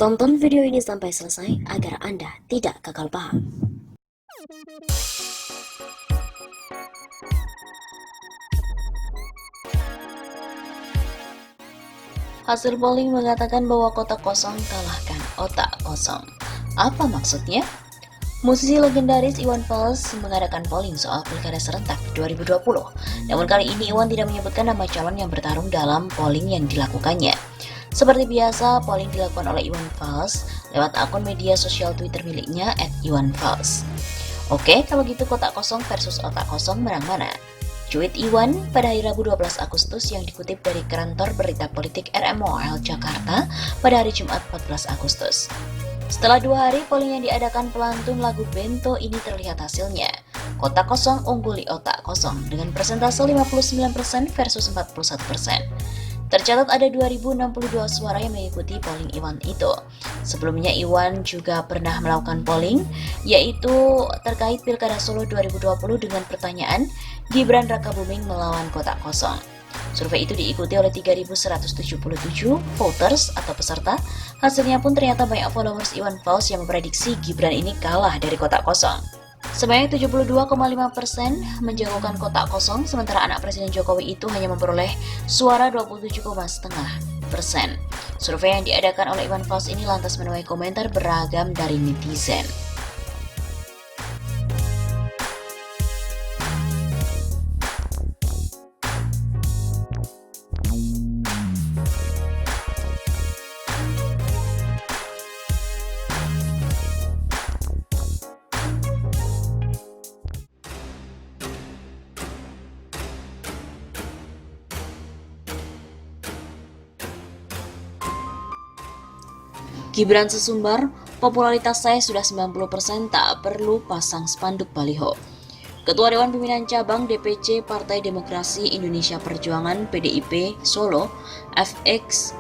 Tonton video ini sampai selesai agar Anda tidak gagal paham. Hasil polling mengatakan bahwa kotak kosong kalahkan otak kosong. Apa maksudnya? Musisi legendaris Iwan Fals mengadakan polling soal pilkada serentak 2020. Namun kali ini Iwan tidak menyebutkan nama calon yang bertarung dalam polling yang dilakukannya. Seperti biasa, polling dilakukan oleh Iwan Fals lewat akun media sosial Twitter miliknya @iwanfals. Oke, kalau gitu kotak kosong versus otak kosong menang mana? Cuit Iwan pada hari Rabu 12 Agustus yang dikutip dari kantor berita politik RMOL Jakarta pada hari Jumat 14 Agustus. Setelah 2 hari polling yang diadakan pelantun lagu Bento ini terlihat hasilnya. Kotak kosong ungguli otak kosong dengan persentase 59% versus 41%. Tercatat ada 2062 suara yang mengikuti polling Iwan itu. Sebelumnya Iwan juga pernah melakukan polling, yaitu terkait Pilkada Solo 2020 dengan pertanyaan Gibran Rakabuming melawan kotak kosong. Survei itu diikuti oleh 3.177 voters atau peserta. Hasilnya pun ternyata banyak followers Iwan Fals yang memprediksi Gibran ini kalah dari kotak kosong. Sebanyak 72,5% menjagokan kotak kosong, sementara anak Presiden Jokowi itu hanya memperoleh suara 27,5%. Survei yang diadakan oleh Iwan Fals ini lantas menuai komentar beragam dari netizen. Gibran sesumbar, popularitas saya sudah 90%, tak perlu pasang spanduk baliho. Ketua Dewan Pimpinan Cabang DPC Partai Demokrasi Indonesia Perjuangan PDIP Solo, FX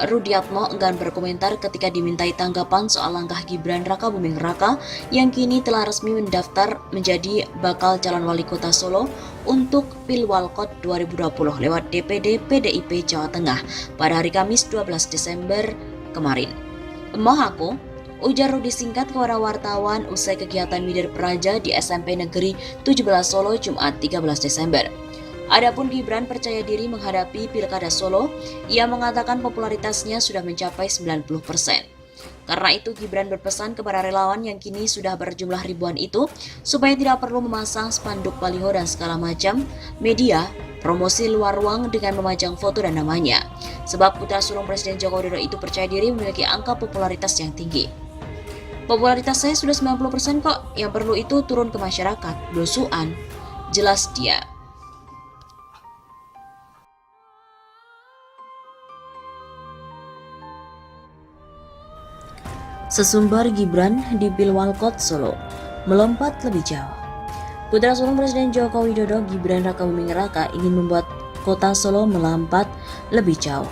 Rudiatmo enggan berkomentar ketika dimintai tanggapan soal langkah Gibran Rakabuming Raka yang kini telah resmi mendaftar menjadi bakal calon wali kota Solo untuk Pilwalkot 2020 lewat DPD PDIP Jawa Tengah pada hari Kamis 12 Desember kemarin. Emoh aku, ujar Rudi singkat kepada wartawan usai kegiatan Midir Praja di SMP Negeri 17 Solo Jumat 13 Desember. Adapun Gibran percaya diri menghadapi Pilkada Solo, ia mengatakan popularitasnya sudah mencapai 90%. Karena itu Gibran berpesan kepada relawan yang kini sudah berjumlah ribuan itu supaya tidak perlu memasang spanduk baliho dan segala macam media promosi luar ruang dengan memajang foto dan namanya. Sebab putra sulung Presiden Joko Widodo itu percaya diri memiliki angka popularitas yang tinggi. Popularitas saya sudah 90% kok, yang perlu itu turun ke masyarakat, dosuan, jelas dia. Sesumbar Gibran di Pilwalkot Solo, melompat lebih jauh. Putra sulung Presiden Joko Widodo Gibran Rakabuming Raka ingin membuat kota Solo melompat lebih jauh.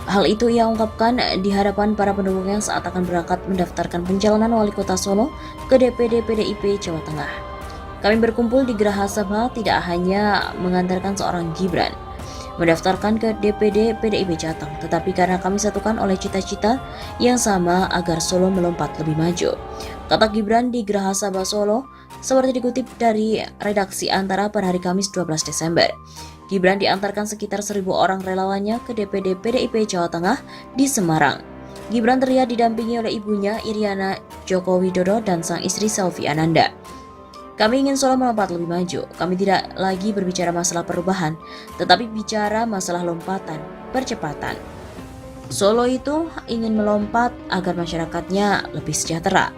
Hal itu ia ungkapkan di hadapan para pendukungnya saat akan berangkat mendaftarkan pencalonan wali kota Solo ke DPD PDIP Jawa Tengah. Kami berkumpul di Geraha Sabha tidak hanya mengantarkan seorang Gibran mendaftarkan ke DPD PDIP Jateng, tetapi karena kami satukan oleh cita-cita yang sama agar Solo melompat lebih maju, kata Gibran di Geraha Sabha Solo, seperti dikutip dari redaksi Antara pada hari Kamis 12 Desember. Gibran diantarkan sekitar 1.000 orang relawannya ke DPD PDIP Jawa Tengah di Semarang. Gibran terlihat didampingi oleh ibunya Iriana Joko Widodo dan sang istri Selvi Ananda. Kami ingin Solo melompat lebih maju. Kami tidak lagi berbicara masalah perubahan, tetapi bicara masalah lompatan, percepatan. Solo itu ingin melompat agar masyarakatnya lebih sejahtera,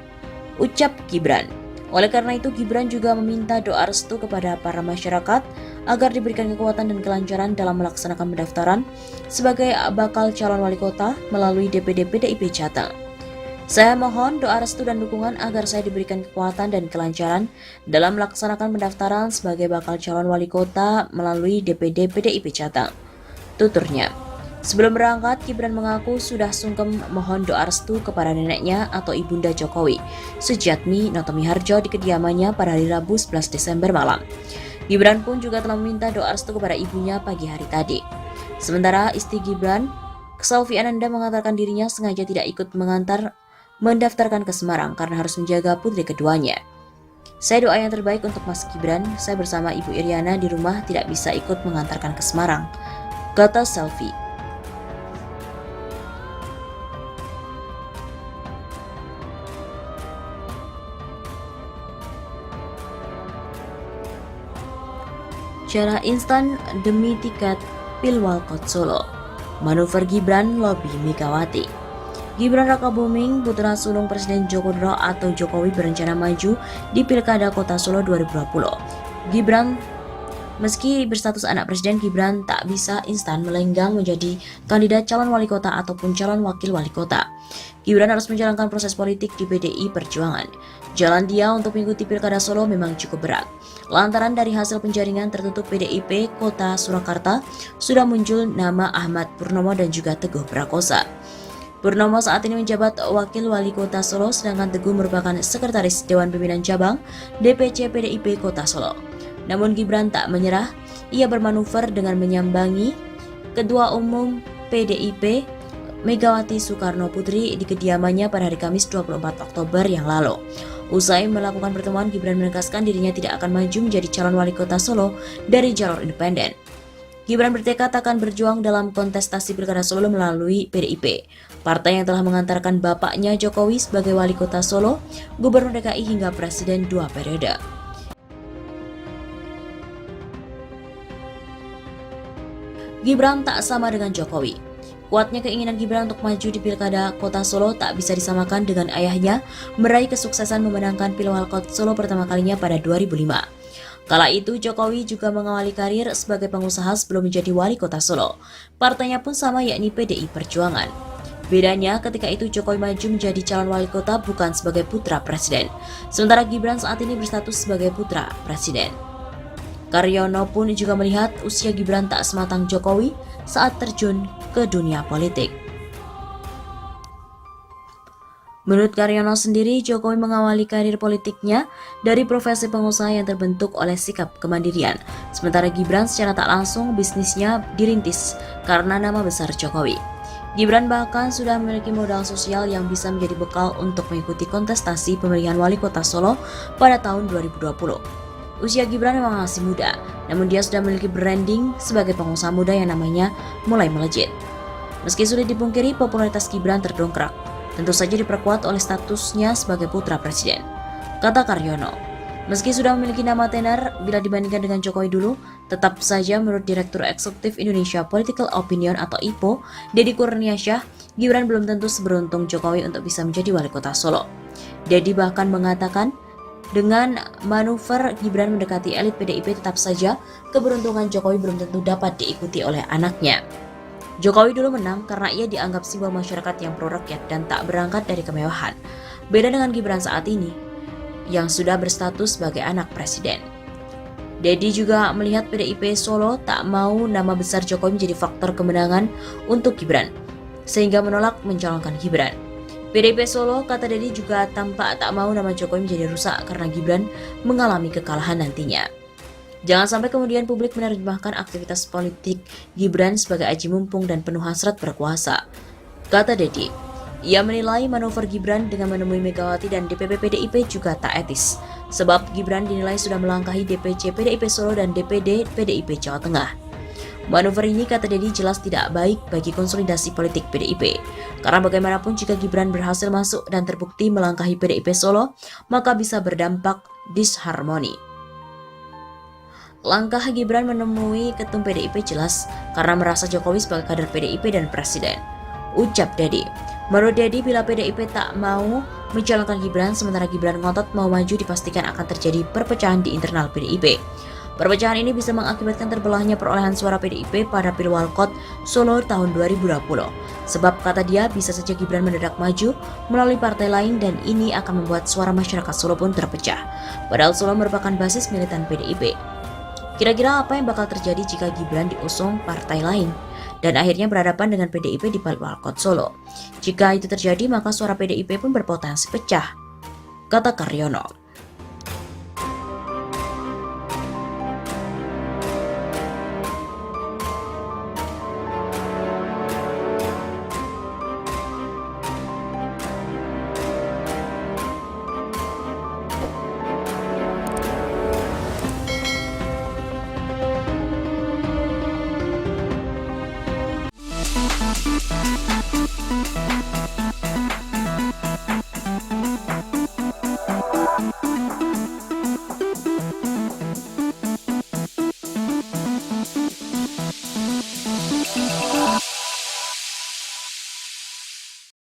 ucap Gibran. Oleh karena itu, Gibran juga meminta doa restu kepada para masyarakat agar diberikan kekuatan dan kelancaran dalam melaksanakan pendaftaran sebagai bakal calon wali kota melalui DPD PDIP Jateng. Saya mohon doa restu dan dukungan agar saya diberikan kekuatan dan kelancaran dalam melaksanakan pendaftaran sebagai bakal calon wali kota melalui DPD PDIP Jateng, tuturnya. Sebelum berangkat, Gibran mengaku sudah sungkem mohon doa restu kepada neneknya atau Ibunda Jokowi, Sujiatmi Notomiharjo di kediamannya pada hari Rabu 11 Desember malam. Gibran pun juga telah meminta doa restu kepada ibunya pagi hari tadi. Sementara istri Gibran, Selvi Ananda mengatakan dirinya sengaja tidak ikut mendaftarkan ke Semarang karena harus menjaga putri keduanya. Saya doa yang terbaik untuk Mas Gibran, saya bersama Ibu Iriana di rumah tidak bisa ikut mengantarkan ke Semarang, kata Selvi. Cara instan demi tiket Pilwalkot Solo. Manuver Gibran lobby Megawati. Gibran Rakabuming, putra sulung Presiden Joko Widodo atau Jokowi berencana maju di Pilkada Kota Solo 2020. Gibran, meski berstatus anak presiden, Gibran tak bisa instan melenggang menjadi kandidat calon wali kota ataupun calon wakil wali kota. Gibran harus menjalankan proses politik di PDI Perjuangan. Jalan dia untuk mengikuti Pilkada Solo memang cukup berat. Lantaran dari hasil penjaringan tertutup PDIP Kota Surakarta sudah muncul nama Ahmad Purnomo dan juga Teguh Prakosa. Purnomo saat ini menjabat Wakil Wali Kota Solo, sedangkan Teguh merupakan Sekretaris Dewan Pimpinan Cabang DPC PDIP Kota Solo. Namun Gibran tak menyerah, ia bermanuver dengan menyambangi Ketua Umum PDIP Megawati Soekarno Putri di kediamannya pada hari Kamis 24 Oktober yang lalu. Usai melakukan pertemuan, Gibran menegaskan dirinya tidak akan maju menjadi calon wali kota Solo dari jalur independen. Gibran bertekad akan berjuang dalam kontestasi Pilkada Solo melalui PDIP, partai yang telah mengantarkan bapaknya Jokowi sebagai wali kota Solo, gubernur DKI hingga presiden 2 periode. Gibran tak sama dengan Jokowi. Kuatnya keinginan Gibran untuk maju di Pilkada Kota Solo tak bisa disamakan dengan ayahnya meraih kesuksesan memenangkan Pilwalkot Solo pertama kalinya pada 2005. Kala itu Jokowi juga mengawali karir sebagai pengusaha sebelum menjadi wali kota Solo. Partainya pun sama, yakni PDI Perjuangan. Bedanya ketika itu Jokowi maju menjadi calon wali kota bukan sebagai putra presiden, sementara Gibran saat ini berstatus sebagai putra presiden. Karyono pun juga melihat usia Gibran tak sematang Jokowi saat terjun ke dunia politik. Menurut Karyono sendiri, Jokowi mengawali karir politiknya dari profesi pengusaha yang terbentuk oleh sikap kemandirian. Sementara Gibran secara tak langsung bisnisnya dirintis karena nama besar Jokowi. Gibran bahkan sudah memiliki modal sosial yang bisa menjadi bekal untuk mengikuti kontestasi pemilihan wali kota Solo pada tahun 2020. Usia Gibran memang masih muda, namun dia sudah memiliki branding sebagai pengusaha muda yang namanya mulai melejit. Meski sulit dipungkiri, popularitas Gibran terdongkrak, tentu saja diperkuat oleh statusnya sebagai putra presiden. Kata Karyono, meski sudah memiliki nama tenar bila dibandingkan dengan Jokowi dulu, tetap saja menurut Direktur Eksekutif Indonesia Political Opinion atau IPO, Deddy Kurniasyah, Gibran belum tentu seberuntung Jokowi untuk bisa menjadi wali kota Solo. Deddy bahkan mengatakan, dengan manuver Gibran mendekati elit PDIP, tetap saja keberuntungan Jokowi belum tentu dapat diikuti oleh anaknya. Jokowi dulu menang karena ia dianggap simbol masyarakat yang pro-rakyat dan tak berangkat dari kemewahan. Beda dengan Gibran saat ini, yang sudah berstatus sebagai anak presiden. Deddy juga melihat PDIP Solo tak mau nama besar Jokowi menjadi faktor kemenangan untuk Gibran, sehingga menolak mencalonkan Gibran. PDIP Solo, kata Deddy, juga tampak tak mau nama Jokowi menjadi rusak karena Gibran mengalami kekalahan nantinya. Jangan sampai kemudian publik menerjemahkan aktivitas politik Gibran sebagai aji mumpung dan penuh hasrat berkuasa, kata Deddy. Ia menilai manuver Gibran dengan menemui Megawati dan DPP PDIP juga tak etis, sebab Gibran dinilai sudah melangkahi DPC PDIP Solo dan DPD PDIP Jawa Tengah. Manuver ini, kata Deddy, jelas tidak baik bagi konsolidasi politik PDIP. Karena bagaimanapun jika Gibran berhasil masuk dan terbukti melangkahi PDIP Solo, maka bisa berdampak disharmoni. Langkah Gibran menemui ketum PDIP jelas karena merasa Jokowi sebagai kader PDIP dan presiden, ucap Deddy. Menurut Deddy, bila PDIP tak mau mencalonkan Gibran, sementara Gibran ngotot mau maju, dipastikan akan terjadi perpecahan di internal PDIP. Perpecahan ini bisa mengakibatkan terbelahnya perolehan suara PDIP pada Pilwalkot Solo tahun 2020. Sebab, kata dia, bisa saja Gibran mendadak maju melalui partai lain dan ini akan membuat suara masyarakat Solo pun terpecah. Padahal Solo merupakan basis militan PDIP. Kira-kira apa yang bakal terjadi jika Gibran diusung partai lain dan akhirnya berhadapan dengan PDIP di Pilwalkot Solo? Jika itu terjadi, maka suara PDIP pun berpotensi pecah, kata Karyono.